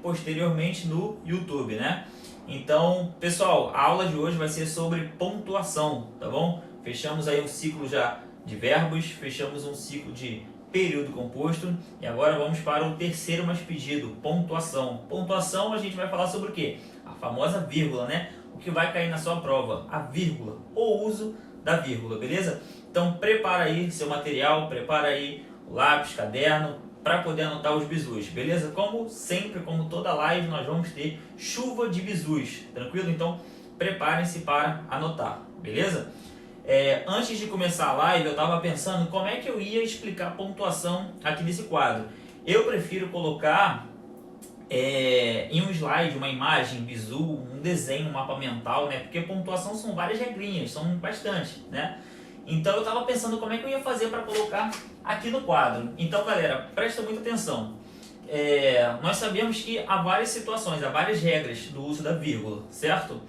posteriormente no YouTube, né? Então, pessoal, a aula de hoje vai ser sobre pontuação, tá bom? Fechamos aí um ciclo já de verbos, fechamos um ciclo de período composto e agora vamos para o terceiro mais pedido, pontuação. Pontuação a gente vai falar sobre o quê? A famosa vírgula, né? O que vai cair na sua prova, a vírgula, o uso da vírgula, beleza? Então prepara aí seu material, prepara aí o lápis, caderno, para poder anotar os bizus, beleza? Como sempre, como toda live, nós vamos ter chuva de bizus, tranquilo? Então preparem-se para anotar, beleza? Antes de começar a live, eu estava pensando como é que eu ia explicar pontuação aqui nesse quadro. Eu prefiro colocar em um slide, uma imagem, bizu, um desenho, um mapa mental, né? Porque pontuação são várias regrinhas, são bastante, né? Então eu estava pensando como é que eu ia fazer para colocar aqui no quadro. Então, galera, presta muita atenção. Nós sabemos que há várias situações, há várias regras do uso da vírgula, certo?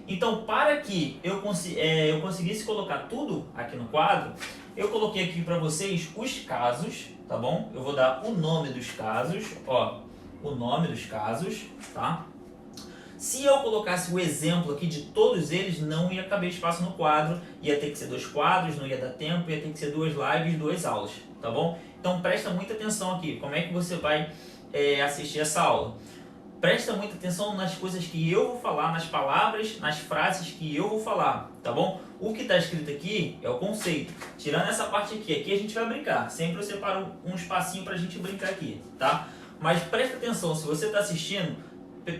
Então, para que eu conseguisse colocar tudo aqui no quadro, eu coloquei aqui para vocês os casos, tá bom? Eu vou dar o nome dos casos, ó, o nome dos casos, tá? Se eu colocasse o exemplo aqui de todos eles, não ia caber espaço no quadro, ia ter que ser 2 quadros, não ia dar tempo, ia ter que ser 2 lives, 2 aulas, tá bom? Então presta muita atenção aqui, como é que você vai assistir essa aula. Presta muita atenção nas coisas que eu vou falar, nas palavras, nas frases que eu vou falar, tá bom? O que está escrito aqui é o conceito. Tirando essa parte aqui a gente vai brincar. Sempre eu separo um espacinho para a gente brincar aqui, tá? Mas presta atenção, se você está assistindo,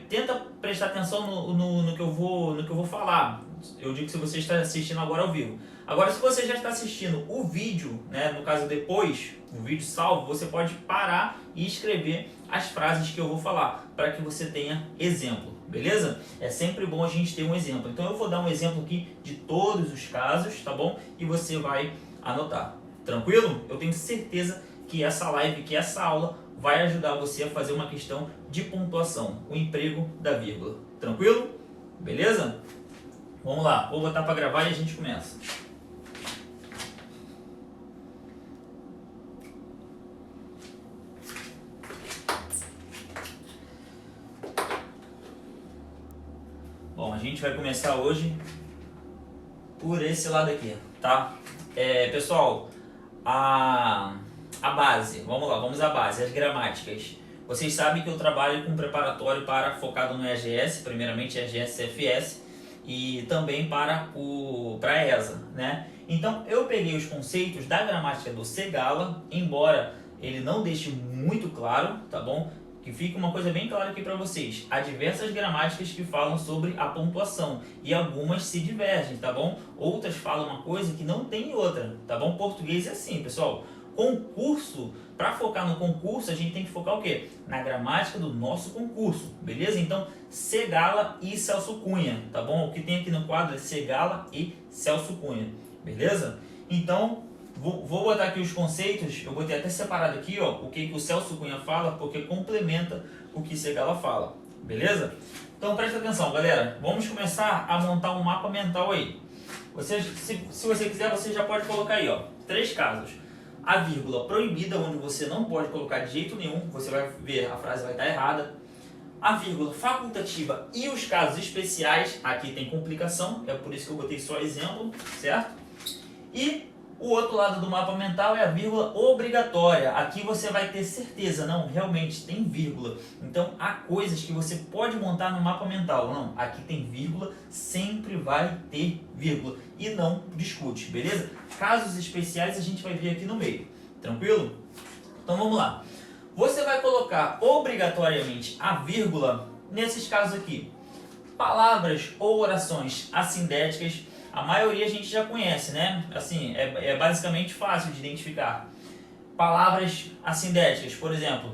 tenta prestar atenção no que eu vou falar. Eu digo que se você está assistindo agora ao vivo. Agora, se você já está assistindo o vídeo, né, no caso depois, o vídeo salvo, você pode parar e escrever as frases que eu vou falar, para que você tenha exemplo, beleza? É sempre bom a gente ter um exemplo. Então eu vou dar um exemplo aqui de todos os casos, tá bom? E você vai anotar. Tranquilo? Eu tenho certeza que essa live, que essa aula vai ajudar você a fazer uma questão de pontuação, o emprego da vírgula. Tranquilo? Beleza? Vamos lá, vou botar para gravar e a gente começa. Bom, a gente vai começar hoje por esse lado aqui, tá? Pessoal, a base, vamos lá, vamos à base, as gramáticas. Vocês sabem que eu trabalho com preparatório focado no EAGS, primeiramente EAGS-CFS, e também para a ESA, né? Então eu peguei os conceitos da gramática do Segala, embora ele não deixe muito claro, tá bom? Que fique uma coisa bem clara aqui para vocês. Há diversas gramáticas que falam sobre a pontuação e algumas se divergem, tá bom? Outras falam uma coisa que não tem outra, tá bom? Português é assim, pessoal. Concurso, para focar no concurso, a gente tem que focar o quê? Na gramática do nosso concurso, beleza? Então, Segala e Celso Cunha, tá bom? O que tem aqui no quadro é Segala e Celso Cunha, beleza? Então, vou botar aqui os conceitos, eu botei até separado aqui, ó, o que o Celso Cunha fala, porque complementa o que Segala fala, beleza? Então, presta atenção, galera. Vamos começar a montar um mapa mental aí. Se você quiser, você já pode colocar aí, ó, 3 casos. A vírgula proibida, onde você não pode colocar de jeito nenhum, você vai ver, a frase vai estar errada. A vírgula facultativa e os casos especiais, aqui tem complicação, é por isso que eu botei só exemplo, certo? E o outro lado do mapa mental é a vírgula obrigatória. Aqui você vai ter certeza, não, realmente tem vírgula. Então há coisas que você pode montar no mapa mental. Não, aqui tem vírgula, sempre vai ter vírgula. E não discute, beleza? Casos especiais a gente vai ver aqui no meio. Tranquilo? Então vamos lá. Você vai colocar obrigatoriamente a vírgula nesses casos aqui. Palavras ou orações assindéticas, a maioria a gente já conhece, né? Assim, é basicamente fácil de identificar. Palavras assindéticas, por exemplo,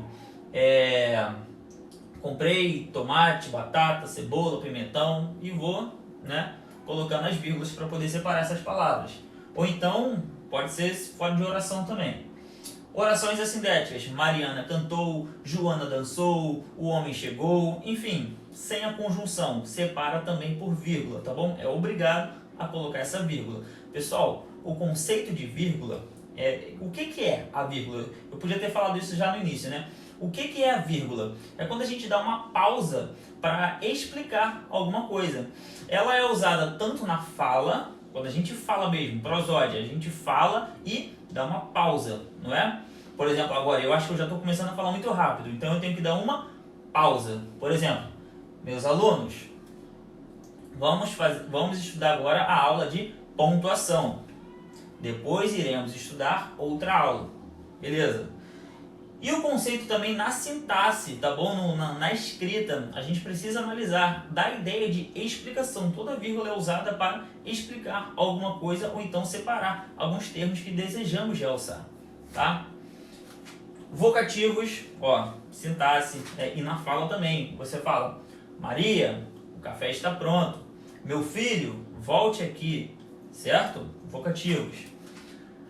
comprei tomate, batata, cebola, pimentão e vou, né, colocando as vírgulas para poder separar essas palavras. Ou então, pode ser fora de oração também. Orações assindéticas, Mariana cantou, Joana dançou, o homem chegou, enfim, sem a conjunção, separa também por vírgula, tá bom? É obrigado a colocar essa vírgula. Pessoal, o conceito de vírgula, o que é a vírgula? Eu podia ter falado isso já no início, né? O que é a vírgula? É quando a gente dá uma pausa para explicar alguma coisa. Ela é usada tanto na fala, quando a gente fala mesmo, prosódia, a gente fala e dá uma pausa, não é? Por exemplo, agora eu acho que eu já estou começando a falar muito rápido, então eu tenho que dar uma pausa. Por exemplo, meus alunos, vamos estudar agora a aula de pontuação. Depois iremos estudar outra aula, beleza? E o conceito também na sintaxe, tá bom? Na escrita, a gente precisa analisar da ideia de explicação. Toda vírgula é usada para explicar alguma coisa ou então separar alguns termos que desejamos realçar, tá? Vocativos, ó, sintaxe, e na fala também. Você fala, Maria, o café está pronto. Meu filho, volte aqui, certo? Vocativos.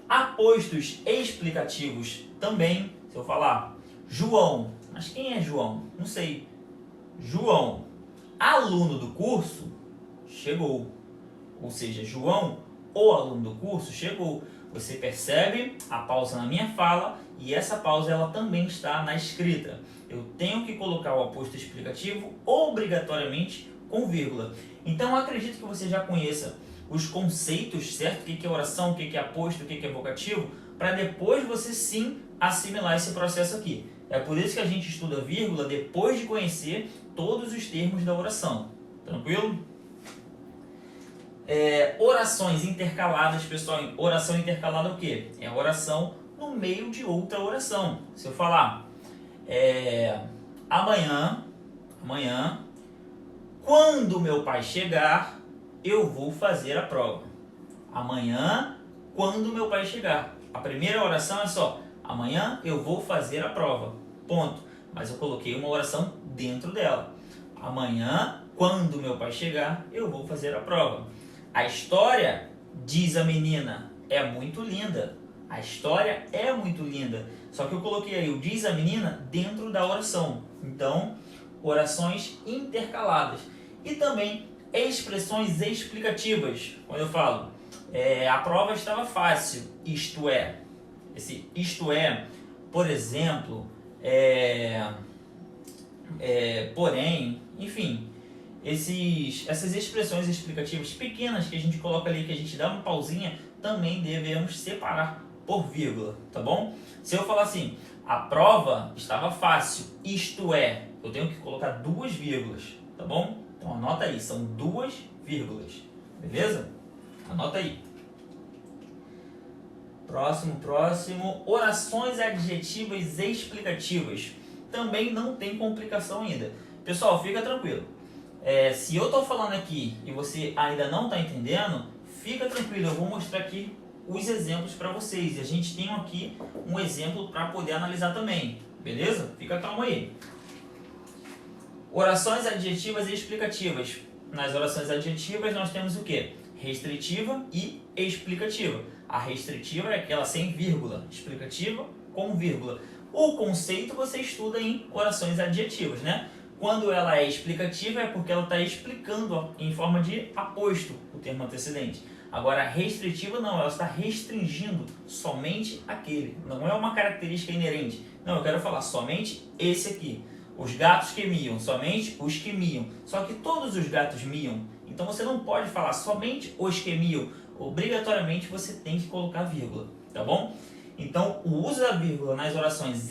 Apostos explicativos também. Se eu falar João, mas quem é João? Não sei. João, aluno do curso, chegou. Ou seja, João, o aluno do curso, chegou. Você percebe a pausa na minha fala e essa pausa ela também está na escrita. Eu tenho que colocar o aposto explicativo obrigatoriamente com vírgula. Então eu acredito que você já conheça os conceitos, certo? O que é oração, o que é aposto, o que é vocativo, para depois você sim assimilar esse processo aqui. É por isso que a gente estuda vírgula depois de conhecer todos os termos da oração. Tranquilo? Orações intercaladas, pessoal. Oração intercalada é o quê? É a oração no meio de outra oração. Se eu falar amanhã, quando meu pai chegar, eu vou fazer a prova. Amanhã, quando meu pai chegar. A primeira oração é só, amanhã eu vou fazer a prova. Ponto. Mas eu coloquei uma oração dentro dela. Amanhã, quando meu pai chegar, eu vou fazer a prova. A história, diz a menina, é muito linda. A história é muito linda. Só que eu coloquei aí o diz a menina dentro da oração. Então, orações intercaladas. E também expressões explicativas. Quando eu falo, a prova estava fácil, isto é. Esse isto é, por exemplo, porém, enfim, essas expressões explicativas pequenas que a gente coloca ali, que a gente dá uma pausinha, também devemos separar por vírgula, tá bom? Se eu falar assim, a prova estava fácil, isto é, eu tenho que colocar duas vírgulas, tá bom? Então anota aí, são duas vírgulas, beleza? Anota aí. Próximo. Orações adjetivas explicativas. Também não tem complicação ainda. Pessoal, fica tranquilo. Se eu estou falando aqui e você ainda não está entendendo, fica tranquilo, eu vou mostrar aqui os exemplos para vocês. E a gente tem aqui um exemplo para poder analisar também, beleza? Fica calmo aí. Orações adjetivas e explicativas. Nas orações adjetivas nós temos o quê? Restritiva e explicativa. A restritiva é aquela sem vírgula, explicativa com vírgula. O conceito você estuda em orações adjetivas, né? Quando ela é explicativa é porque ela está explicando em forma de aposto o termo antecedente. Agora, a restritiva não, ela está restringindo somente aquele. Não é uma característica inerente. Não, eu quero falar somente esse aqui. Os gatos que miam, somente os que miam. Só que todos os gatos miam. Então você não pode falar somente os que miam. Obrigatoriamente você tem que colocar vírgula, tá bom? Então o uso da vírgula nas orações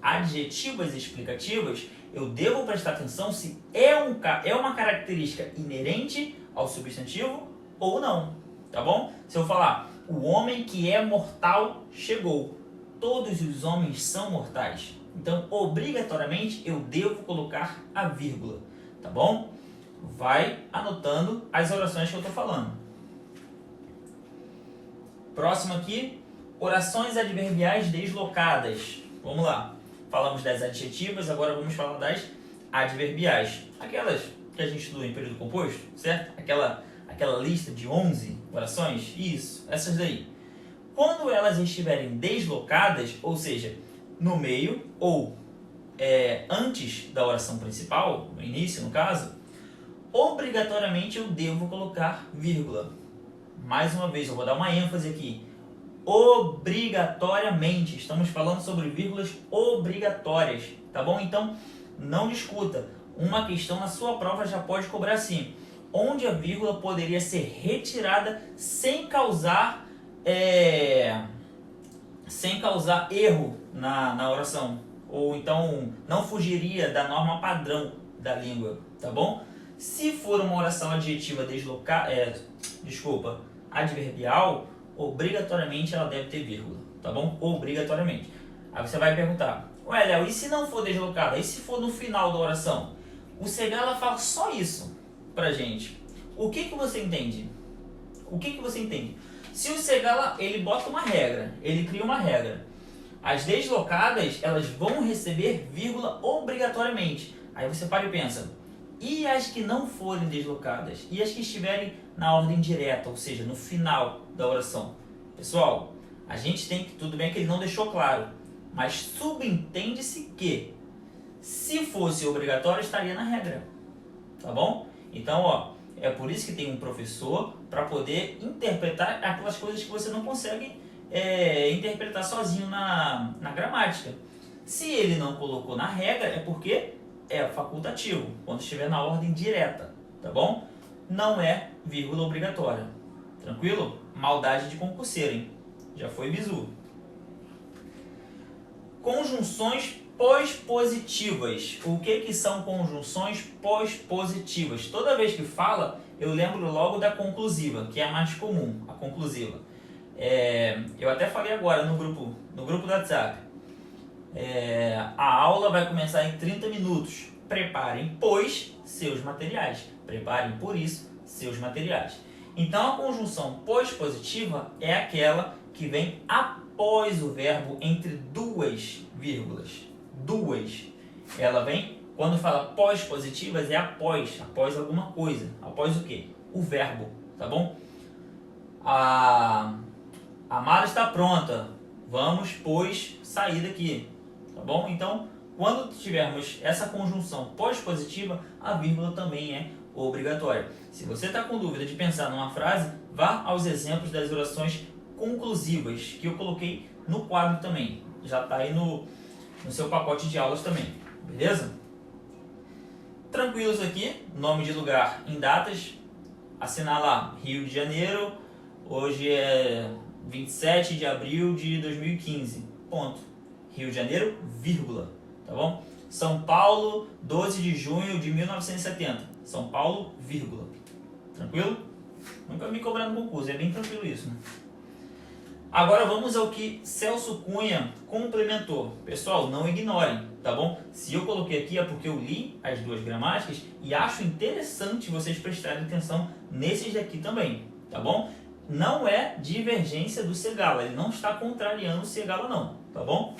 adjetivas e explicativas, eu devo prestar atenção se é uma característica inerente ao substantivo ou não, tá bom? Se eu falar, o homem que é mortal chegou. Todos os homens são mortais. Então, obrigatoriamente, eu devo colocar a vírgula, tá bom? Vai anotando as orações que eu estou falando. Próximo aqui, orações adverbiais deslocadas. Vamos lá. Falamos das adjetivas, agora vamos falar das adverbiais. Aquelas que a gente estudou em período composto, certo? Aquela lista de 11 orações, isso, essas daí. Quando elas estiverem deslocadas, ou seja, no meio ou antes da oração principal, no início no caso, obrigatoriamente eu devo colocar vírgula. Mais uma vez, eu vou dar uma ênfase aqui. obrigatoriamente. Estamos falando sobre vírgulas obrigatórias, tá bom? Então, não discuta. Uma questão na sua prova já pode cobrar assim: onde a vírgula poderia ser retirada sem causar erro na oração, ou então não fugiria da norma padrão da língua, tá bom? Se for uma oração adjetiva adverbial, obrigatoriamente ela deve ter vírgula, tá bom? Obrigatoriamente. Aí você vai perguntar: ué, Léo, e se não for deslocada? E se for no final da oração? O Segala fala só isso pra gente. O que você entende? O que você entende? Se o Segala, ele bota uma regra, ele cria uma regra. As deslocadas, elas vão receber vírgula obrigatoriamente. Aí você para e pensa: e as que não forem deslocadas? E as que estiverem na ordem direta, ou seja, no final da oração? Pessoal, a gente tem que, tudo bem que ele não deixou claro, mas subentende-se que, se fosse obrigatório, estaria na regra, tá bom? Então, ó, é por isso que tem um professor, para poder interpretar aquelas coisas que você não consegue interpretar sozinho na gramática. Se ele não colocou na regra, é porque é facultativo, quando estiver na ordem direta, tá bom? Não é vírgula obrigatória. Tranquilo? Maldade de concurseiro, hein? Já foi bizu. Conjunções pós-positivas. O que são conjunções pós-positivas? Toda vez que fala, eu lembro logo da conclusiva, que é a mais comum, a conclusiva. Eu até falei agora no grupo do WhatsApp. A aula vai começar em 30 minutos. Preparem, pois, seus materiais. Preparem, por isso, seus materiais. Então, a conjunção pós-positiva é aquela que vem após o verbo entre duas vírgulas. Duas. Ela vem, quando fala pós-positivas, é após alguma coisa. Após o quê? O verbo, tá bom? A mala está pronta. Vamos, pois, sair daqui. Tá bom? Então, quando tivermos essa conjunção pós-positiva, a vírgula também é obrigatória. Se você está com dúvida de pensar numa frase, vá aos exemplos das orações conclusivas, que eu coloquei no quadro também. Já está aí no seu pacote de aulas também. Beleza? Tranquilos aqui. Nome de lugar em datas. Assinar lá, Rio de Janeiro. Hoje é 27 de abril de 2015. Ponto. Rio de Janeiro, vírgula. Tá bom? São Paulo, 12 de junho de 1970. São Paulo, vírgula. Tranquilo? Nunca me cobrando concurso, é bem tranquilo isso, né? Agora vamos ao que Celso Cunha complementou. Pessoal, não ignorem, tá bom? Se eu coloquei aqui é porque eu li as duas gramáticas e acho interessante vocês prestarem atenção nesses daqui também, tá bom? Não é divergência do Segala, ele não está contrariando o Segala não, tá bom?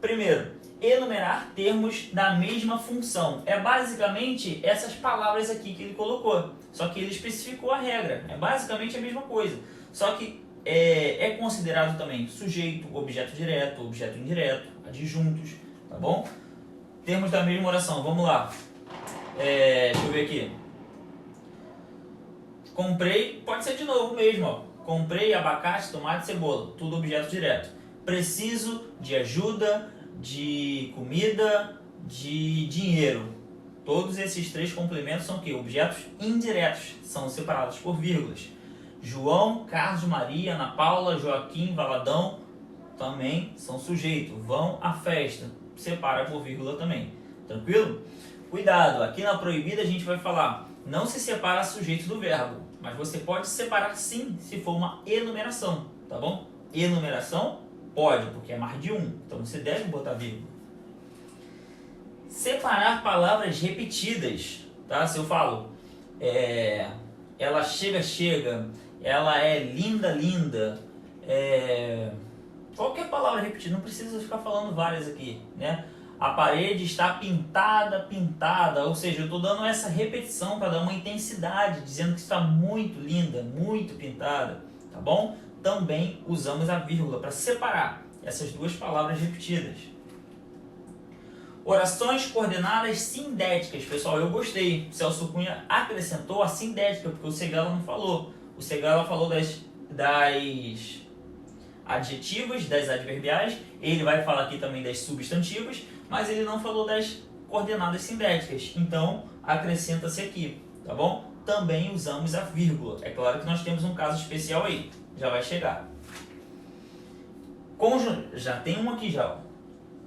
Primeiro, enumerar termos da mesma função. É basicamente essas palavras aqui que ele colocou, só que ele especificou a regra. É basicamente a mesma coisa, só que é considerado também sujeito, objeto direto, objeto indireto, adjuntos, tá bom? Termos da mesma oração, vamos lá. Deixa eu ver aqui. Comprei, pode ser de novo mesmo, ó. Comprei abacate, tomate, cebola, tudo objeto direto. Preciso de ajuda, de comida, de dinheiro. Todos esses três complementos são o quê? Objetos indiretos, são separados por vírgulas. João, Carlos, Maria, Ana Paula, Joaquim, Valadão também são sujeitos. Vão à festa, separa por vírgula também. Tranquilo? Cuidado, aqui na proibida a gente vai falar, não se separa sujeito do verbo, mas você pode separar sim, se for uma enumeração, tá bom? Enumeração pode, porque é mais de um, então você deve botar vírgula. Separar palavras repetidas, tá? Se eu falo, ela chega, ela é linda, qualquer palavra repetida, não precisa ficar falando várias aqui, né? A parede está pintada, ou seja, eu estou dando essa repetição para dar uma intensidade, dizendo que está muito linda, muito pintada, tá bom? Também usamos a vírgula para separar essas duas palavras repetidas. Orações coordenadas sindéticas. Pessoal, eu gostei. O Celso Cunha acrescentou a sindética, porque o Segala não falou. O Segala falou das das adjetivos, das adverbiais, ele vai falar aqui também das substantivos, mas ele não falou das coordenadas sintéticas, então acrescenta-se aqui, tá bom? Também usamos a vírgula, é claro que nós temos um caso especial aí, já vai chegar. Já tem um aqui já, ó.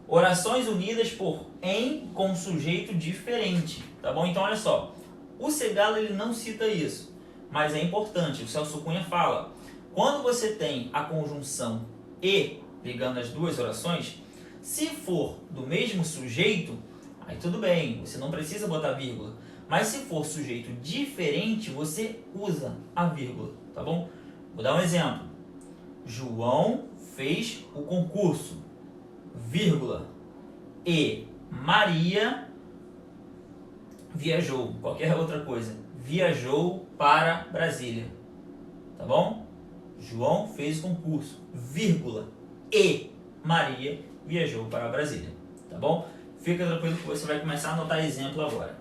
Orações unidas por em com sujeito diferente, tá bom? Então olha só, o Segalo ele não cita isso, mas é importante, o Celso Cunha fala, quando você tem a conjunção e ligando as duas orações, se for do mesmo sujeito, aí tudo bem, você não precisa botar vírgula, mas se for sujeito diferente, você usa a vírgula, tá bom? Vou dar um exemplo, João fez o concurso, vírgula, e Maria viajou, qualquer outra coisa, viajou para Brasília, tá bom? João fez o concurso, vírgula, e Maria viajou para Brasília, tá bom? Fica tranquilo que você vai começar a anotar exemplo agora.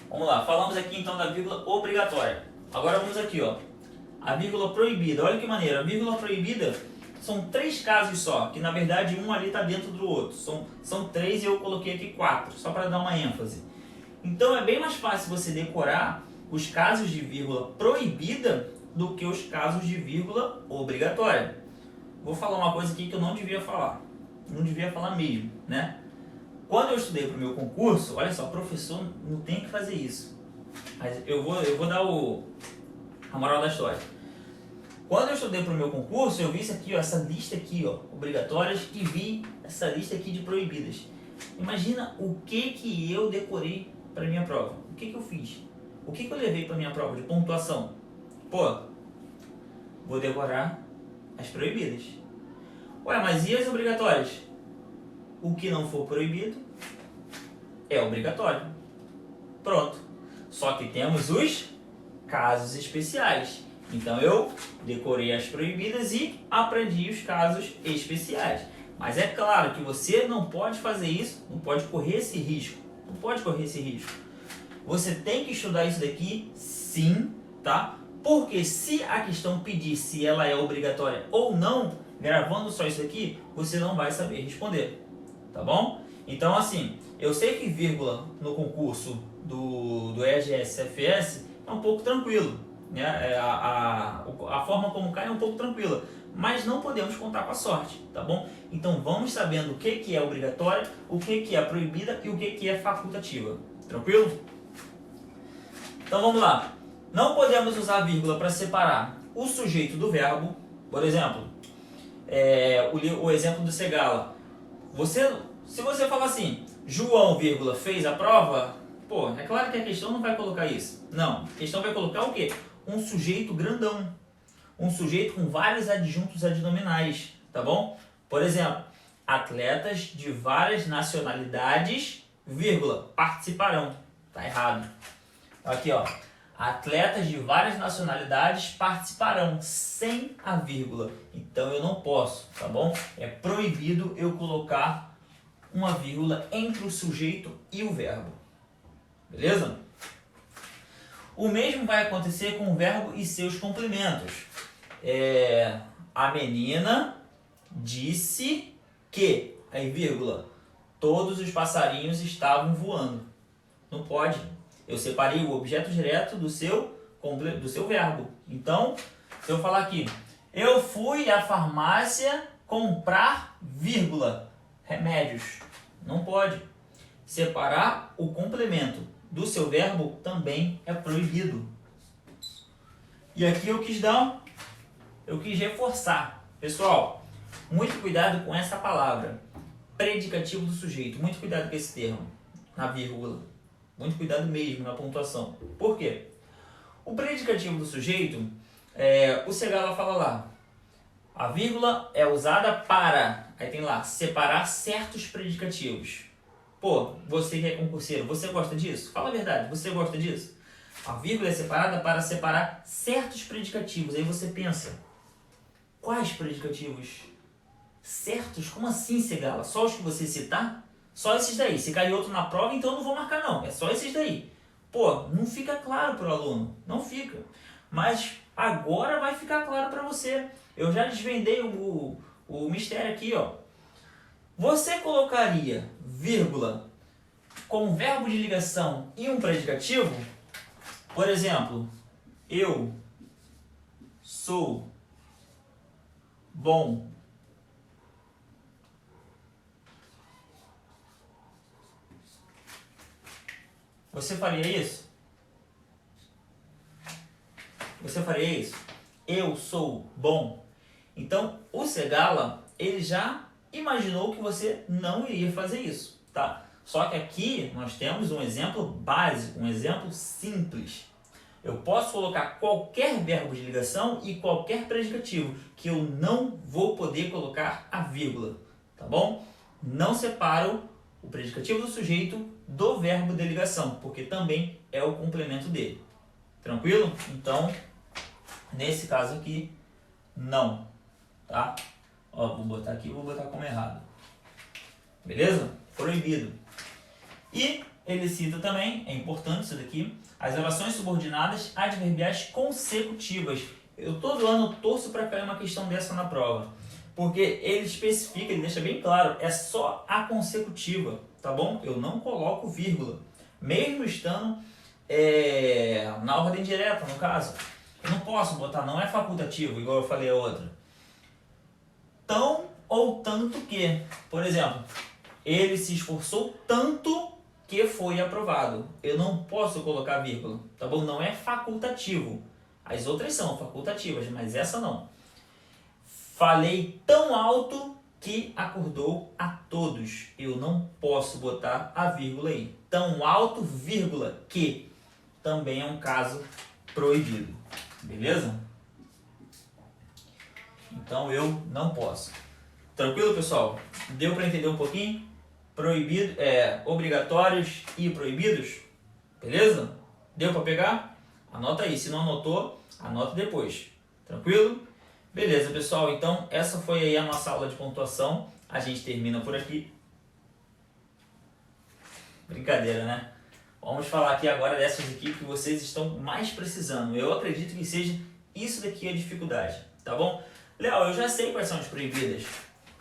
Vamos lá, falamos aqui então da vírgula obrigatória. Agora vamos aqui, ó, a vírgula proibida. Olha que maneiro, a vírgula proibida são 3 casos só, que na verdade um ali está dentro do outro. São 3 e eu coloquei aqui 4, só para dar uma ênfase. Então é bem mais fácil você decorar os casos de vírgula proibida do que os casos de vírgula obrigatória. Vou falar uma coisa aqui que eu não devia falar. Não devia falar mesmo, né? Quando eu estudei para o meu concurso, olha só, professor não tem que fazer isso. Mas eu vou dar a moral da história. Quando eu estudei para o meu concurso, eu vi isso aqui, ó, essa lista aqui, ó, obrigatórias, e vi essa lista aqui de proibidas. Imagina o que eu decorei para minha prova. O que eu fiz? O que eu levei para minha prova de pontuação? Pô, vou decorar as proibidas. Ué, mas e as obrigatórias? O que não for proibido é obrigatório. Pronto. Só que temos os casos especiais. Então eu decorei as proibidas e aprendi os casos especiais. Mas é claro que você não pode fazer isso, não pode correr esse risco. Não pode correr esse risco. Você tem que estudar isso daqui sim, tá? Porque se a questão pedir se ela é obrigatória ou não, gravando só isso aqui, você não vai saber responder, tá bom? Então assim, eu sei que vírgula no concurso do EGS-CFS é um pouco tranquilo, né? A forma como cai é um pouco tranquila, mas não podemos contar com a sorte, tá bom? Então vamos sabendo o que é obrigatório, o que é proibida e o que é facultativa, tranquilo? Então vamos lá. Não podemos usar vírgula para separar o sujeito do verbo. Por exemplo, o exemplo do Segala. Se você falar assim, João, vírgula, fez a prova, pô, é claro que a questão não vai colocar isso. Não, a questão vai colocar o quê? Um sujeito grandão. Um sujeito com vários adjuntos adnominais, tá bom? Por exemplo, atletas de várias nacionalidades, vírgula, participarão. Tá errado. Aqui, ó. Atletas de várias nacionalidades participarão sem a vírgula. Então eu não posso, tá bom? É proibido eu colocar uma vírgula entre o sujeito e o verbo. Beleza? O mesmo vai acontecer com o verbo e seus complementos. A menina disse que, aí vírgula, todos os passarinhos estavam voando. Não pode. Eu separei o objeto direto do seu verbo. Então, se eu falar aqui, eu fui à farmácia comprar, vírgula, remédios. Não pode. Separar o complemento do seu verbo também é proibido. E aqui eu quis reforçar. Pessoal, muito cuidado com essa palavra. Predicativo do sujeito. Muito cuidado com esse termo, na vírgula. Muito cuidado mesmo na pontuação. Por quê? O predicativo do sujeito, o Segala fala lá, a vírgula é usada para, aí tem lá, separar certos predicativos. Pô, você que é concurseiro, você gosta disso? Fala a verdade, você gosta disso? A vírgula é separada para separar certos predicativos. Aí você pensa, quais predicativos? Certos? Como assim, Segala? Só os que você citar? Só esses daí. Se cair outro na prova, então eu não vou marcar não. É só esses daí. Pô, não fica claro para o aluno. Não fica. Mas Agora vai ficar claro para você. Eu já desvendei o mistério aqui, ó. Você colocaria vírgula com verbo de ligação e um predicativo? Por exemplo, eu sou bom. Você faria isso? Você faria isso? Eu sou bom. Então, o Segala, ele já imaginou que você não iria fazer isso, tá? Só que aqui nós temos um exemplo básico, um exemplo simples. Eu posso colocar qualquer verbo de ligação e qualquer predicativo, que eu não vou poder colocar a vírgula, tá bom? Não separo o predicativo do sujeito do verbo de ligação, porque também é o complemento dele. Tranquilo? Então, nesse caso aqui, não, tá? Ó, vou botar aqui, vou botar como errado. Beleza? Proibido. E ele cita também, é importante isso daqui, as orações subordinadas adverbiais consecutivas. Eu todo ano torço para cair uma questão dessa na prova, porque ele especifica, ele deixa bem claro, é só a consecutiva, tá bom? Eu não coloco vírgula, mesmo estando na ordem direta, no caso. Eu não posso botar, não é facultativo, igual eu falei a outra. Tão ou tanto que, por exemplo, ele se esforçou tanto que foi aprovado. Eu não posso colocar vírgula, tá bom? Não é facultativo. As outras são facultativas, mas essa não. Falei tão alto que acordou a todos. Eu não posso botar a vírgula aí. Tão alto, vírgula, que também é um caso proibido. Beleza? Então eu não posso. Tranquilo, pessoal? Deu para entender um pouquinho? Proibido, obrigatórios e proibidos? Beleza? Deu para pegar? Anota aí. Se não anotou, anota depois. Tranquilo? Beleza, pessoal. Então essa foi aí a nossa aula de pontuação. A gente termina por aqui. Brincadeira, né? Vamos falar aqui agora dessas aqui que vocês estão mais precisando. Eu acredito que seja isso daqui a dificuldade, tá bom? Léo, eu já sei quais são as proibidas.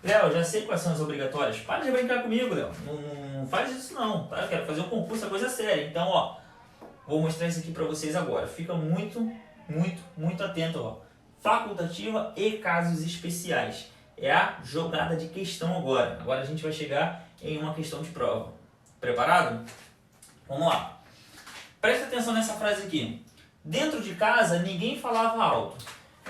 Léo, eu já sei quais são as obrigatórias. Para de brincar comigo, Léo. Não faz isso não, tá? Eu quero fazer um concurso, é coisa séria. Então, ó, vou mostrar isso aqui para vocês agora. Fica muito atento, ó. Facultativa e casos especiais. É a jogada de questão agora. Agora a gente vai chegar em uma questão de prova. Preparado? Vamos lá. Presta atenção nessa frase aqui. Dentro de casa, ninguém falava alto.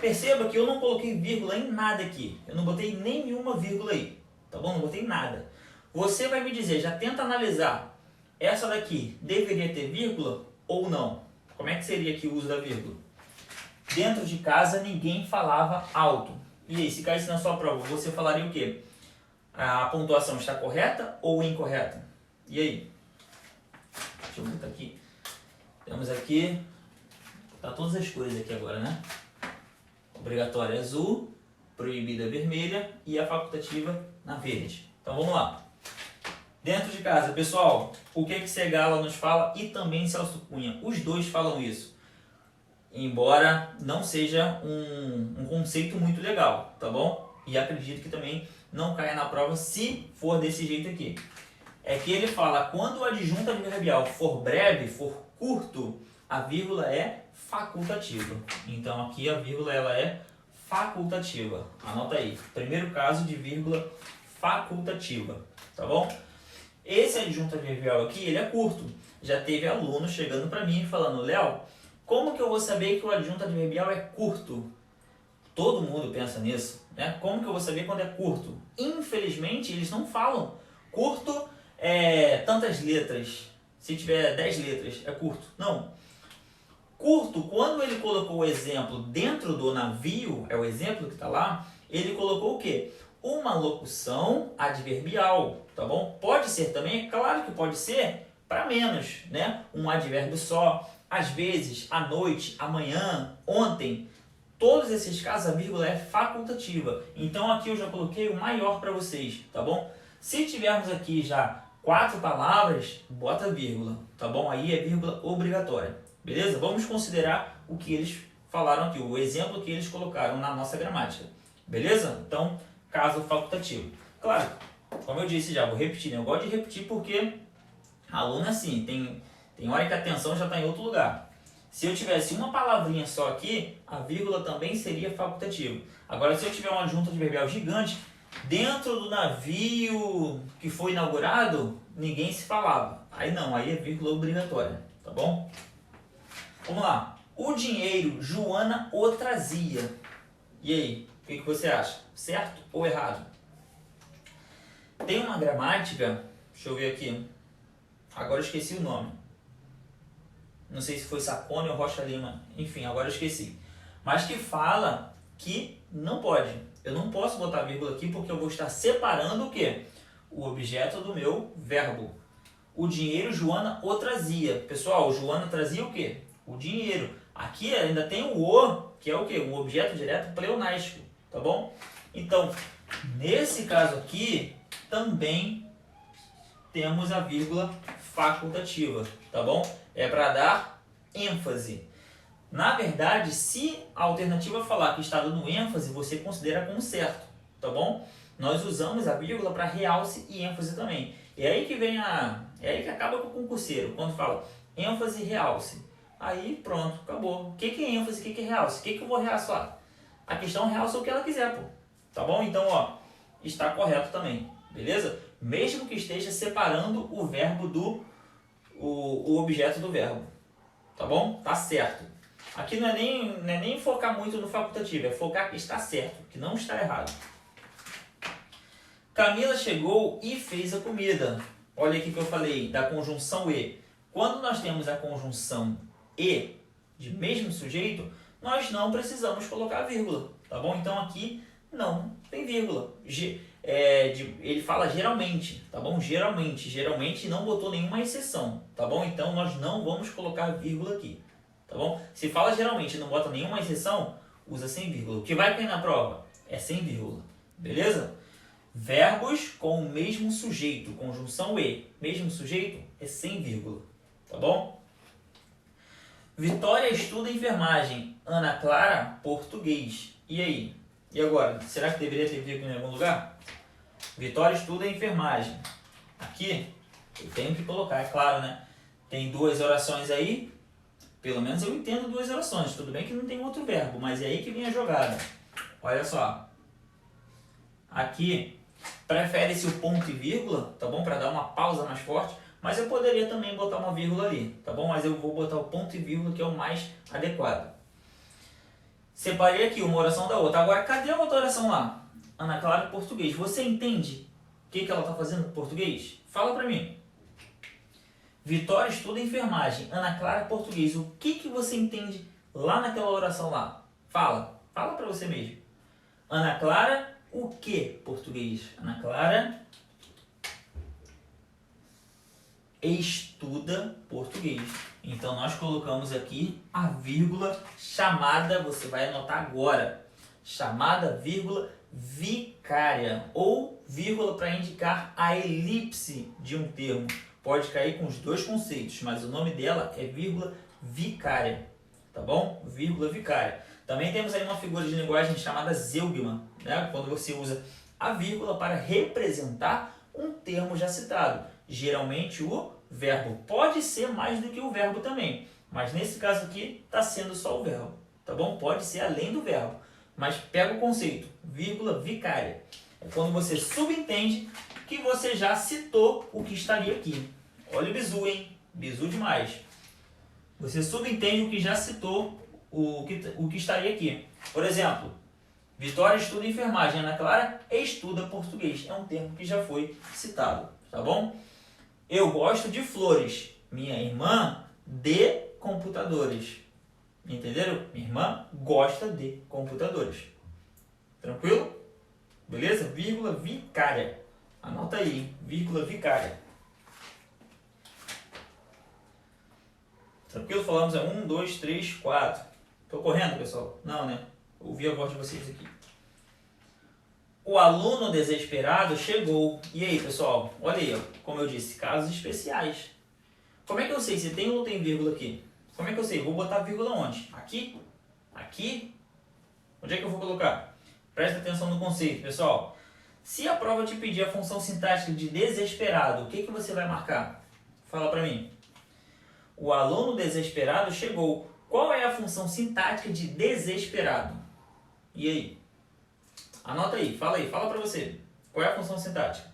Perceba que eu não coloquei vírgula em nada aqui. Eu não botei nenhuma vírgula aí. Tá bom? Não botei nada. Você vai me dizer, já tenta analisar. Essa daqui deveria ter vírgula ou não? Como é que seria aqui o uso da vírgula? Dentro de casa, ninguém falava alto. E aí, se caísse na sua prova, você falaria o quê? A pontuação está correta ou incorreta? E aí? Deixa eu botar aqui. Temos aqui... Tá todas as cores aqui agora, né? Obrigatória azul, proibida vermelha e a facultativa na verde. Então vamos lá. Dentro de casa, pessoal, o que Segala nos fala e também Celso Cunha. Os dois falam isso. Embora não seja um conceito muito legal, tá bom? E acredito que também não caia na prova se for desse jeito aqui. É que ele fala, quando o adjunto adverbial for breve, for curto, a vírgula é facultativa. Então aqui a vírgula ela é facultativa. Anota aí. Primeiro caso de vírgula facultativa, tá bom? Esse adjunto adverbial aqui, ele é curto. Já teve aluno chegando para mim falando, Léo, como que eu vou saber que o adjunto adverbial é curto? Todo mundo pensa nisso, né? Como que eu vou saber quando é curto? Infelizmente, eles não falam. Curto é tantas letras. Se tiver 10 letras, é curto. Não. Curto, quando ele colocou o exemplo dentro do navio, é o exemplo que está lá, ele colocou o quê? Uma locução adverbial, tá bom? Pode ser também, é claro que pode ser para menos, né? Um advérbio só, às vezes, à noite, amanhã, ontem. Todos esses casos a vírgula é facultativa. Então aqui eu já coloquei o maior para vocês, tá bom? Se tivermos aqui já 4 palavras, bota vírgula, tá bom? Aí é vírgula obrigatória. Beleza? Vamos considerar o que eles falaram aqui, o exemplo que eles colocaram na nossa gramática. Beleza? Então, caso facultativo. Claro, como eu disse já, vou repetir, né? Eu gosto de repetir porque aluno é assim, tem hora que a atenção já está em outro lugar. Se eu tivesse uma palavrinha só aqui, a vírgula também seria facultativo. Agora, se eu tiver uma junta adverbial gigante, dentro do navio que foi inaugurado, ninguém se falava. Aí não, aí é vírgula obrigatória, tá bom? Vamos lá. O dinheiro, Joana o trazia. E aí, o que você acha? Certo ou errado? Tem uma gramática, deixa eu ver aqui. Agora eu esqueci o nome. Não sei se foi Sacone ou Rocha Lima. Enfim, agora eu esqueci. Mas que fala que não pode. Eu não posso botar vírgula aqui porque eu vou estar separando o quê? O objeto do meu verbo. O dinheiro, Joana o trazia. Pessoal, Joana trazia o quê? O dinheiro. Aqui ainda tem o, que é o quê? Um objeto direto pleonástico. Tá bom? Então, nesse caso aqui, também temos a vírgula facultativa. Tá bom? É para dar ênfase. Na verdade, se a alternativa falar que está dando ênfase, você considera como certo, tá bom? Nós usamos a vírgula para realce e ênfase também. E é aí que vem é aí que acaba com o concurseiro, quando fala ênfase e realce. Aí pronto, acabou. O que é ênfase, o que é realce? O que eu vou realçar? A questão realça o que ela quiser, pô. Tá bom? Então, ó, está correto também, beleza? Mesmo que esteja separando o verbo o objeto do verbo, tá bom? Tá certo. Aqui não é nem focar muito no facultativo, é focar que está certo, que não está errado. Camila chegou e fez a comida. Olha aqui que eu falei da conjunção e. Quando nós temos a conjunção e de mesmo sujeito, nós não precisamos colocar vírgula, tá bom? Então aqui não tem vírgula. Ele fala geralmente, tá bom? Geralmente não botou nenhuma exceção, tá bom? Então nós não vamos colocar vírgula aqui. Tá bom? Se fala geralmente e não bota nenhuma exceção, usa sem vírgula. O que vai cair na prova é sem vírgula. Beleza? Verbos com o mesmo sujeito, conjunção e, mesmo sujeito, é sem vírgula. Tá bom? Vitória estuda enfermagem. Ana Clara, português. E aí? E agora? Será que deveria ter vírgula em algum lugar? Vitória estuda enfermagem. Aqui, eu tenho que colocar, é claro, né? Tem duas orações aí. Pelo menos eu entendo duas orações. Tudo bem que não tem outro verbo, mas é aí que vem a jogada. Olha só. Aqui, prefere-se o ponto e vírgula, tá bom? Para dar uma pausa mais forte. Mas eu poderia também botar uma vírgula ali, tá bom? Mas eu vou botar o ponto e vírgula, que é o mais adequado. Separei aqui uma oração da outra. Agora, cadê a outra oração lá? Ana Clara, português. Você entende o que ela está fazendo em português? Fala para mim. Vitória estuda enfermagem. Ana Clara, português. O que você entende lá naquela oração lá? Fala. Fala para você mesmo. Ana Clara, o que português? Ana Clara estuda português. Então, nós colocamos aqui a vírgula chamada, você vai anotar agora, chamada vírgula vicária, ou vírgula para indicar a elipse de um termo. Pode cair com os dois conceitos, mas o nome dela é vírgula vicária, tá bom? Vírgula vicária. Também temos aí uma figura de linguagem chamada zeugma, né? Quando você usa a vírgula para representar um termo já citado. Geralmente o verbo. Pode ser mais do que o verbo também, mas nesse caso aqui está sendo só o verbo, tá bom? Pode ser além do verbo, mas pega o conceito, vírgula vicária. É quando você subentende que você já citou o que estaria aqui. Olha o bizu, hein? Bizu demais. Você subentende o que já citou o que estaria aqui. Por exemplo, Vitória estuda enfermagem, Ana Clara estuda português. É um termo que já foi citado, tá bom? Eu gosto de flores. Minha irmã de computadores. Entenderam? Minha irmã gosta de computadores. Tranquilo? Beleza? Vírgula vicária. Anota aí, vírgula vicária. Tranquilo? Falamos 1, 2, 3, 4. Tô correndo, pessoal? Não, né? Ouvi a voz de vocês aqui. O aluno desesperado chegou. E aí, pessoal? Olha aí, ó. Como eu disse, casos especiais. Como é que eu sei se tem ou não tem vírgula aqui? Como é que eu sei? Vou botar vírgula onde? Aqui? aqui, onde é que eu vou colocar? Presta atenção no conceito, pessoal. Se a prova te pedir a função sintática de desesperado, o que você vai marcar? Fala para mim. O aluno desesperado chegou. Qual é a função sintática de desesperado? E aí? Anota aí, fala para você. Qual é a função sintática?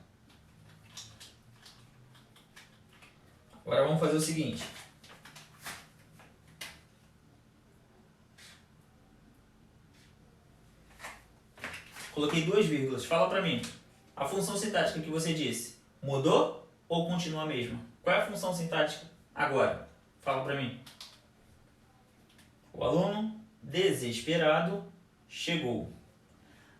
Agora vamos fazer o seguinte. Coloquei 2 vírgulas. Fala para mim. A função sintática que você disse, mudou ou continua a mesma? Qual é a função sintática agora? Fala para mim. O aluno desesperado chegou.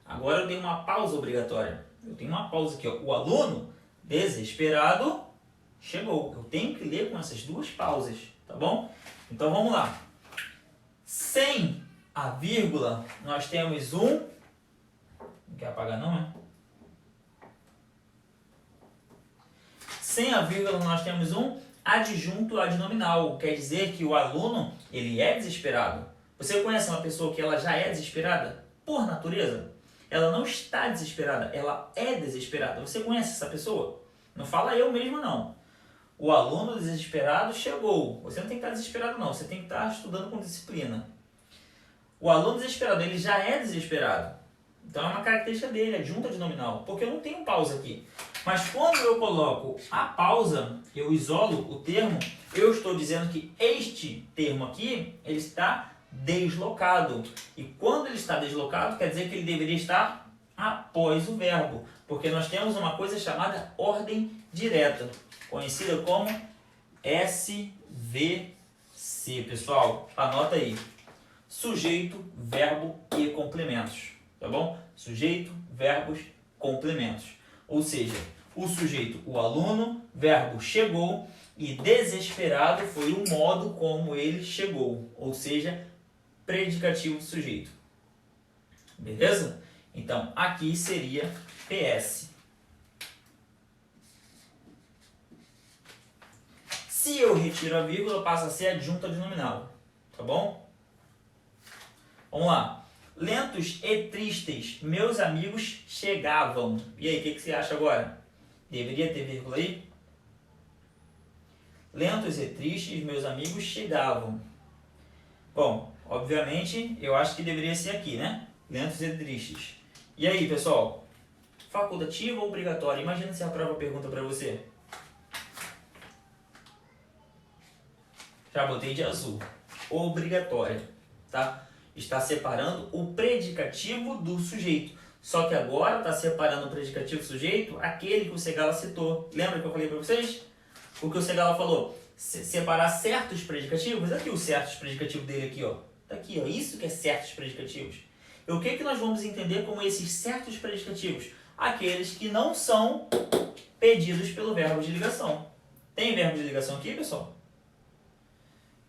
Agora eu tenho uma pausa obrigatória. Eu tenho uma pausa aqui, ó. O aluno desesperado chegou. Eu tenho que ler com essas 2 pausas, tá bom? Então vamos lá. Sem a vírgula, nós temos um... Não quer apagar não, é? Sem a vírgula, nós temos um adjunto adnominal. Quer dizer que o aluno, ele é desesperado. Você conhece uma pessoa que ela já é desesperada? Por natureza? Ela não está desesperada, ela é desesperada. Você conhece essa pessoa? Não fala eu mesmo, não. O aluno desesperado chegou. Você não tem que estar desesperado, não. Você tem que estar estudando com disciplina. O aluno desesperado, ele já é desesperado. Então é uma característica dele, adjunto adnominal. Porque eu não tenho pausa aqui. Mas quando eu coloco a pausa, eu isolo o termo, eu estou dizendo que este termo aqui, ele está deslocado. E quando ele está deslocado, quer dizer que ele deveria estar após o verbo. Porque nós temos uma coisa chamada ordem direta, conhecida como SVC. Pessoal, anota aí. Sujeito, verbo e complementos. Tá bom? Sujeito, verbos, complementos. Ou seja, o sujeito, o aluno, verbo chegou e desesperado foi o modo como ele chegou. Ou seja, predicativo do sujeito. Beleza? Então, aqui seria PS. Se eu retiro a vírgula, passa a ser adjunto adnominal. Tá bom? Vamos lá. Lentos e tristes, meus amigos chegavam. E aí, o que você acha agora? Deveria ter vírgula aí? Lentos e tristes, meus amigos chegavam. Bom, obviamente, eu acho que deveria ser aqui, né? Lentos e tristes. E aí, pessoal? Facultativo ou obrigatório? Imagina se a prova pergunta para você. Já botei de azul. Obrigatória, tá? Está separando o predicativo do sujeito. Só que agora está separando o predicativo do sujeito aquele que o Segala citou. Lembra que eu falei para vocês? O que o Segala falou? Separar certos predicativos. Aqui o certos predicativo dele aqui, ó. Tá aqui, ó. Isso que é certos predicativos. E o que nós vamos entender como esses certos predicativos? Aqueles que não são pedidos pelo verbo de ligação. Tem verbo de ligação aqui, pessoal?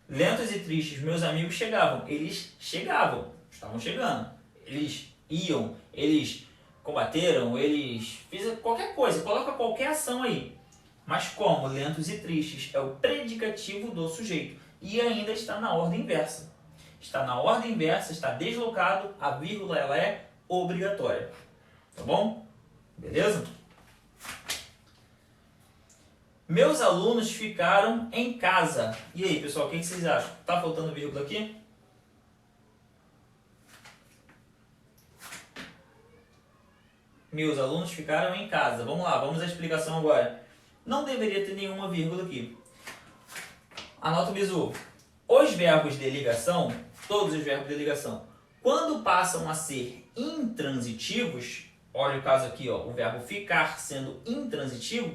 Lentos e tristes, meus amigos chegavam. Eles chegavam, estavam chegando. Eles iam, eles combateram, eles fizeram qualquer coisa. Coloca qualquer ação aí. Mas como lentos e tristes é o predicativo do sujeito e ainda está na ordem inversa. Está na ordem inversa, está deslocado, a vírgula ela é obrigatória. Tá bom? Beleza? Meus alunos ficaram em casa. E aí, pessoal, o que vocês acham? Tá faltando vírgula aqui? Meus alunos ficaram em casa. Vamos lá, vamos à explicação agora. Não deveria ter nenhuma vírgula aqui. Anota o bizu. Os verbos de ligação, todos os verbos de ligação, quando passam a ser intransitivos, olha o caso aqui, ó, o verbo ficar sendo intransitivo,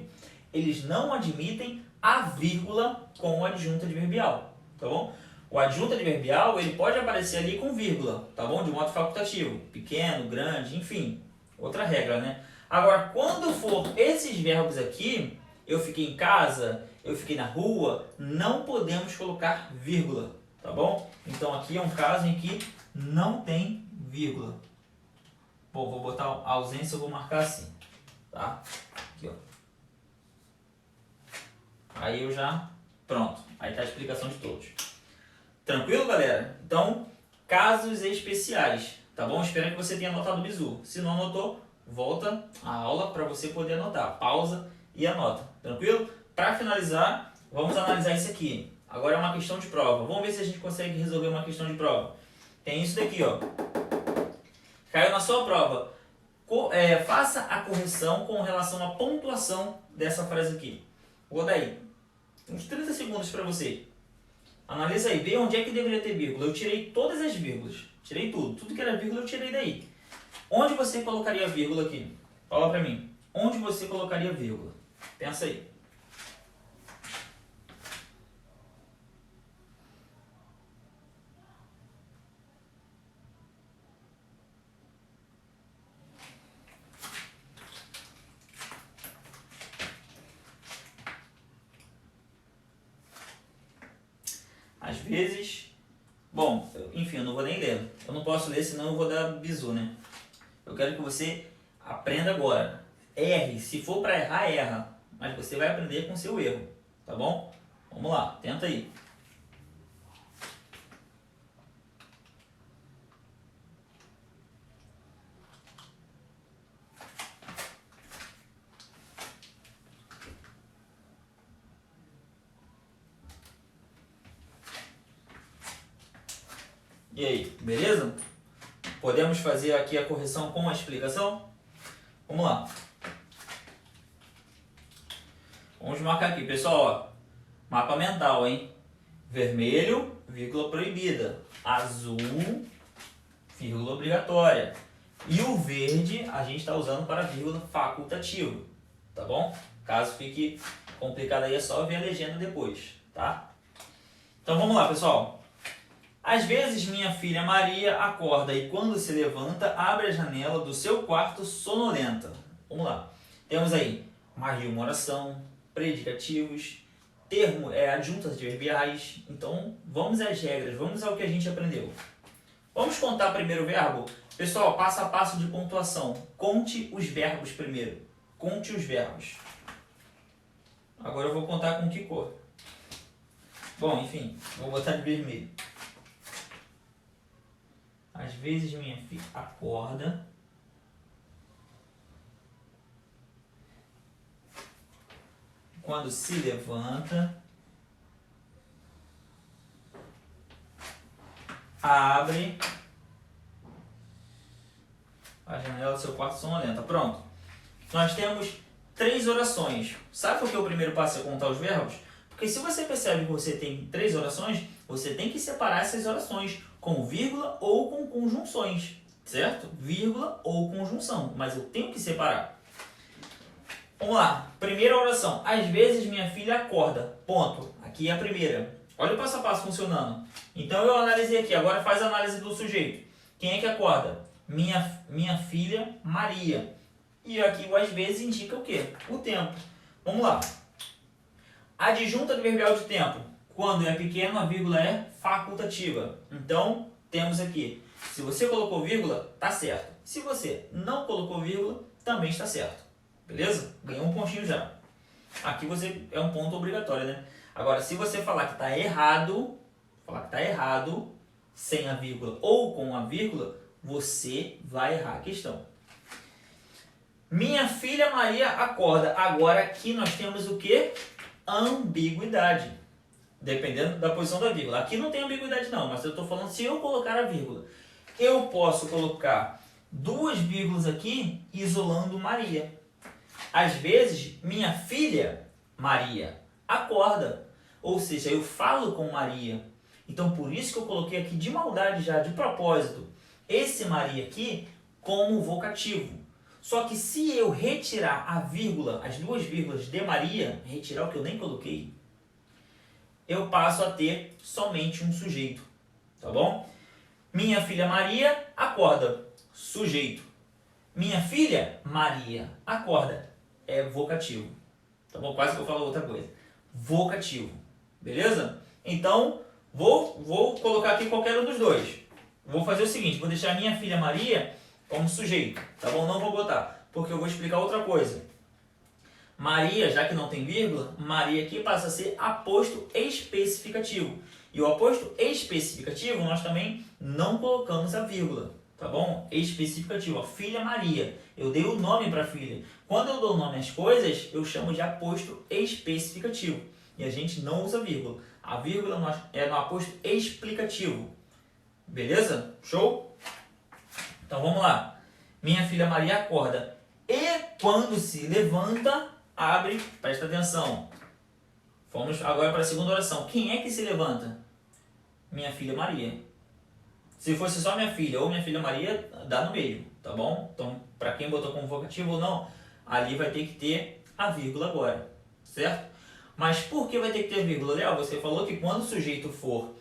eles não admitem a vírgula com o adjunto adverbial, tá bom? O adjunto adverbial, ele pode aparecer ali com vírgula, tá bom? De modo facultativo, pequeno, grande, enfim, outra regra, né? Agora, quando for esses verbos aqui, eu fiquei em casa, eu fiquei na rua, não podemos colocar vírgula, tá bom? Então aqui é um caso em que não tem vírgula. Bom, vou botar a ausência, eu vou marcar assim, tá? Aqui, ó. Aí eu já... Pronto. Aí tá a explicação de todos. Tranquilo, galera? Então, casos especiais, tá bom? Espero que você tenha anotado o bizu. Se não anotou, volta a aula para você poder anotar. Pausa e anota, tranquilo? Para finalizar, vamos analisar isso aqui. Agora é uma questão de prova. Vamos ver se a gente consegue resolver uma questão de prova. Tem isso daqui, ó. Caiu na sua prova. Faça a correção com relação à pontuação dessa frase aqui. Vou dar aí uns 30 segundos para você. Analisa aí, vê onde é que deveria ter vírgula. Eu tirei todas as vírgulas. Tirei tudo. Tudo que era vírgula eu tirei daí. Onde você colocaria a vírgula aqui? Fala para mim. Onde você colocaria a vírgula? Pensa aí. Às vezes, bom, enfim, eu não vou nem ler. Eu não posso ler, senão eu vou dar bizu, né? Eu quero que você aprenda agora. Erre, se for para errar, erra. Mas você vai aprender com o seu erro, tá bom? Vamos lá, tenta aí. E aí, beleza? Podemos fazer aqui a correção com a explicação? Vamos lá. Vamos marcar aqui, pessoal, ó. Mapa mental, hein? Vermelho, vírgula proibida. Azul, vírgula obrigatória. E o verde a gente está usando para vírgula facultativo, tá bom? Caso fique complicado aí, é só ver a legenda depois, tá? Então vamos lá, pessoal. Às vezes minha filha Maria acorda e quando se levanta, abre a janela do seu quarto sonolenta. Vamos lá. Temos aí mais de uma oração, predicativos, adjuntos adverbiais. Então vamos às regras, vamos ao que a gente aprendeu. Vamos contar primeiro o verbo? Pessoal, passo a passo de pontuação. Conte os verbos primeiro. Conte os verbos. Agora eu vou contar com que cor? Bom, enfim, vou botar de vermelho. Às vezes minha filha acorda. Quando se levanta. Abre a janela do seu quarto sonolenta. Pronto. Nós temos 3 orações. Sabe por que o primeiro passo é contar os verbos? Porque se você percebe que você tem 3 orações, você tem que separar essas orações com vírgula ou com conjunções, certo? Vírgula ou conjunção, mas eu tenho que separar. Vamos lá, primeira oração. Às vezes minha filha acorda, ponto. Aqui é a primeira. Olha o passo a passo funcionando. Então eu analisei aqui, agora faz a análise do sujeito. Quem é que acorda? Minha filha Maria. E aqui o às vezes indica o quê? O tempo. Vamos lá. Adjunto adverbial de tempo. Quando é pequeno, a vírgula é facultativa. Então, temos aqui, se você colocou vírgula, tá certo. Se você não colocou vírgula, também está certo. Beleza? Ganhou um pontinho já. Aqui você é um ponto obrigatório, né? Agora, se você falar que está errado, sem a vírgula ou com a vírgula, você vai errar a questão. Minha filha Maria acorda. Agora aqui nós temos o quê? Ambiguidade. Dependendo da posição da vírgula. Aqui não tem ambiguidade não, mas eu estou falando se eu colocar a vírgula. Eu posso colocar 2 vírgulas aqui isolando Maria. Às vezes, minha filha Maria acorda. Ou seja, eu falo com Maria. Então, por isso que eu coloquei aqui de maldade já, de propósito, esse Maria aqui como vocativo. Só que se eu retirar a vírgula, as 2 vírgulas de Maria, retirar o que eu nem coloquei, eu passo a ter somente um sujeito, tá bom? Minha filha Maria acorda, sujeito. Minha filha Maria acorda, é vocativo, tá bom? Quase que eu falo outra coisa. Vocativo, beleza? Então, vou colocar aqui qualquer um dos dois. Vou fazer o seguinte, vou deixar minha filha Maria como sujeito, tá bom? Não vou botar, porque eu vou explicar outra coisa. Maria, já que não tem vírgula, Maria aqui passa a ser aposto especificativo. E o aposto especificativo, nós também não colocamos a vírgula, tá bom? Especificativo, ó, filha Maria. Eu dei o nome para a filha. Quando eu dou nome às coisas, eu chamo de aposto especificativo. E a gente não usa vírgula. A vírgula é no aposto explicativo. Beleza? Show? Então vamos lá. Minha filha Maria acorda. E quando se levanta, abre, presta atenção. Vamos agora para a segunda oração. Quem é que se levanta? Minha filha Maria. Se fosse só minha filha ou minha filha Maria, dá no meio, tá bom? Então, para quem botou como vocativo ou não, ali vai ter que ter a vírgula agora, certo? Mas por que vai ter que ter vírgula, Léo? Você falou que quando o sujeito for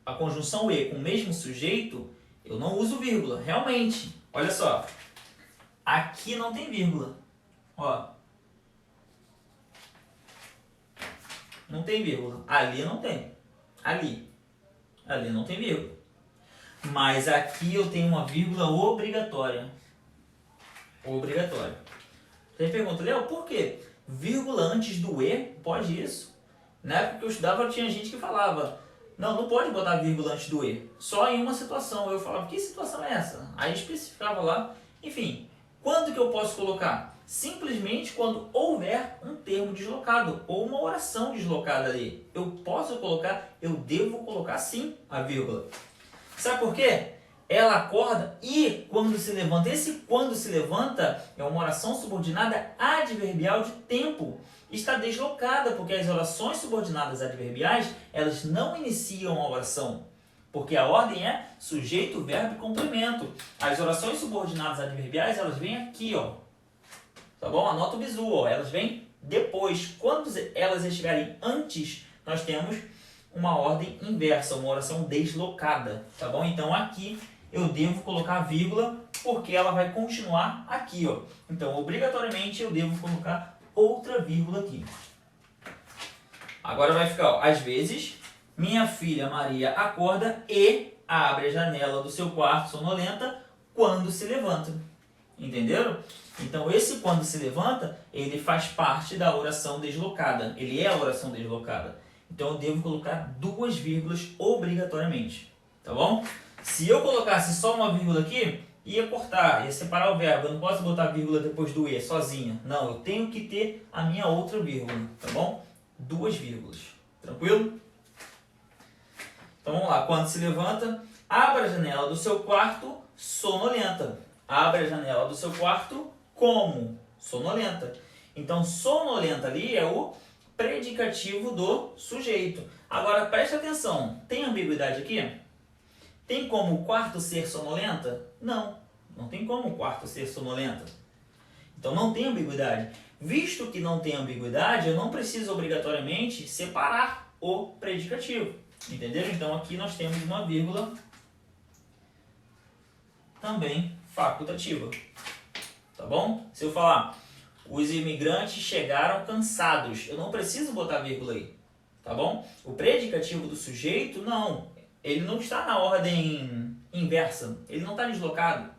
a conjunção E com o mesmo sujeito, eu não uso vírgula. Realmente, olha só. Aqui não tem vírgula. Ó. Não tem vírgula. Ali não tem. Ali não tem vírgula. Mas aqui eu tenho uma vírgula obrigatória. Obrigatória. Você pergunta, Léo, por quê? Vírgula antes do E, pode isso? Na época que eu estudava, tinha gente que falava, não pode botar vírgula antes do E. Só em uma situação. Eu falava, que situação é essa? Aí especificava lá. Enfim, quando que eu posso colocar? Simplesmente quando houver um termo deslocado ou uma oração deslocada ali. Eu posso colocar, eu devo colocar sim a vírgula. Sabe por quê? Ela acorda e quando se levanta. Esse quando se levanta é uma oração subordinada adverbial de tempo. Está deslocada porque as orações subordinadas adverbiais, elas não iniciam a oração. Porque a ordem é sujeito, verbo e complemento. As orações subordinadas adverbiais, elas vêm aqui, ó. Tá bom? Anota o bizu, ó. Elas vêm depois. Quando elas estiverem antes, nós temos uma ordem inversa, uma oração deslocada. Tá bom? Então aqui eu devo colocar a vírgula porque ela vai continuar aqui, ó. Então, obrigatoriamente, eu devo colocar outra vírgula aqui. Agora vai ficar, ó, às vezes, minha filha Maria acorda e abre a janela do seu quarto sonolenta quando se levanta. Entenderam? Então, esse quando se levanta, ele faz parte da oração deslocada. Ele é a oração deslocada. Então, eu devo colocar duas vírgulas obrigatoriamente. Tá bom? Se eu colocasse só uma vírgula aqui, ia cortar, ia separar o verbo. Eu não posso botar vírgula depois do E sozinha. Não, eu tenho que ter a minha outra vírgula. Tá bom? Duas vírgulas. Tranquilo? Então, vamos lá. Quando se levanta, abra a janela do seu quarto sonolenta. Abre a janela do seu quarto como? Sonolenta. Então, sonolenta ali é o predicativo do sujeito. Agora, preste atenção. Tem ambiguidade aqui? Tem como o quarto ser sonolenta? Não. Não tem como o quarto ser sonolenta. Então, não tem ambiguidade. Visto que não tem ambiguidade, eu não preciso obrigatoriamente separar o predicativo. Entenderam? Então, aqui nós temos uma vírgula também facultativa. Tá bom? Se eu falar, os imigrantes chegaram cansados, eu não preciso botar vírgula aí. Tá bom? O predicativo do sujeito, não. Ele não está na ordem inversa. Ele não está deslocado.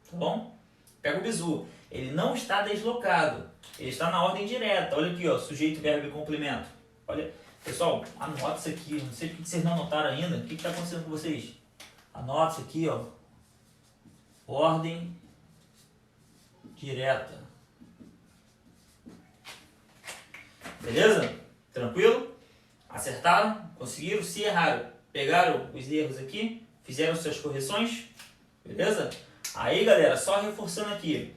Tá bom? Pega o bizu. Ele não está deslocado. Ele está na ordem direta. Olha aqui, ó, sujeito, verbo e complemento. Olha, pessoal, anota isso aqui. Não sei por que vocês não anotaram ainda. O que está acontecendo com vocês? Anota isso aqui, ó. Ordem direta. Beleza? Tranquilo? Acertaram? Conseguiram? Se erraram, pegaram os erros aqui, fizeram suas correções, beleza? Aí, galera, só reforçando aqui,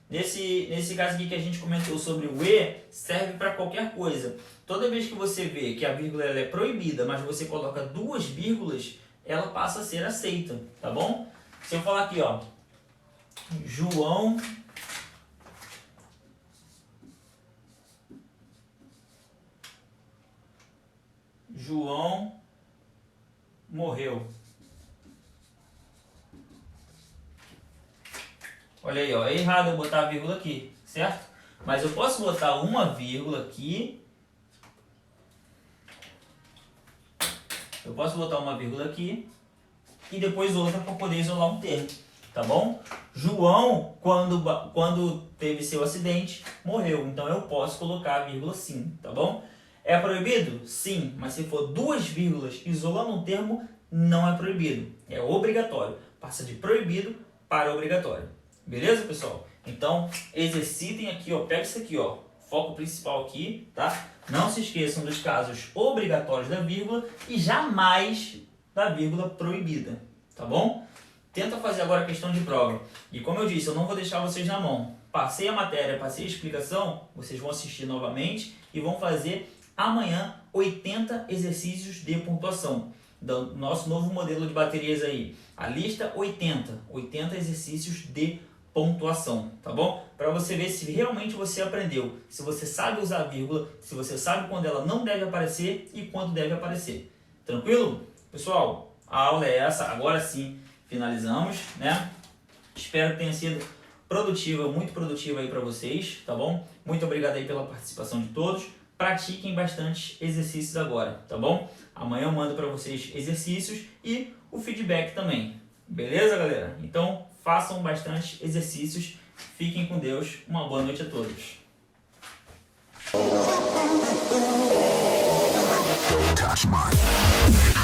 nesse caso aqui que a gente comentou sobre o E, serve para qualquer coisa. Toda vez que você vê que a vírgula ela é proibida, mas você coloca duas vírgulas, ela passa a ser aceita, tá bom? Se eu falar aqui, ó, João morreu. Olha aí, ó, é errado eu botar a vírgula aqui, certo? Mas eu posso botar uma vírgula aqui. Eu posso botar uma vírgula aqui e depois outra para poder isolar um termo, tá bom? João, quando teve seu acidente, morreu. Então eu posso colocar a vírgula sim, tá bom? É proibido? Sim, mas se for 2 vírgulas isolando um termo, não é proibido. É obrigatório. Passa de proibido para obrigatório. Beleza, pessoal? Então, exercitem aqui, ó. Pega isso aqui, ó. Foco principal aqui, tá? Não se esqueçam dos casos obrigatórios da vírgula e jamais da vírgula proibida, tá bom? Tenta fazer agora a questão de prova. E como eu disse, eu não vou deixar vocês na mão. Passei a matéria, passei a explicação, vocês vão assistir novamente e vão fazer amanhã 80 exercícios de pontuação. Do nosso novo modelo de baterias aí. A lista 80 exercícios de pontuação, tá bom? Para você ver se realmente você aprendeu, se você sabe usar a vírgula, se você sabe quando ela não deve aparecer e quando deve aparecer. Tranquilo? Pessoal, a aula é essa, agora sim finalizamos, né? Espero que tenha sido produtiva, muito produtiva aí para vocês, tá bom? Muito obrigado aí pela participação de todos. Pratiquem bastante exercícios agora, tá bom? Amanhã eu mando para vocês exercícios e o feedback também. Beleza, galera? Então, façam bastante exercícios. Fiquem com Deus. Uma boa noite a todos. Don't touch mine.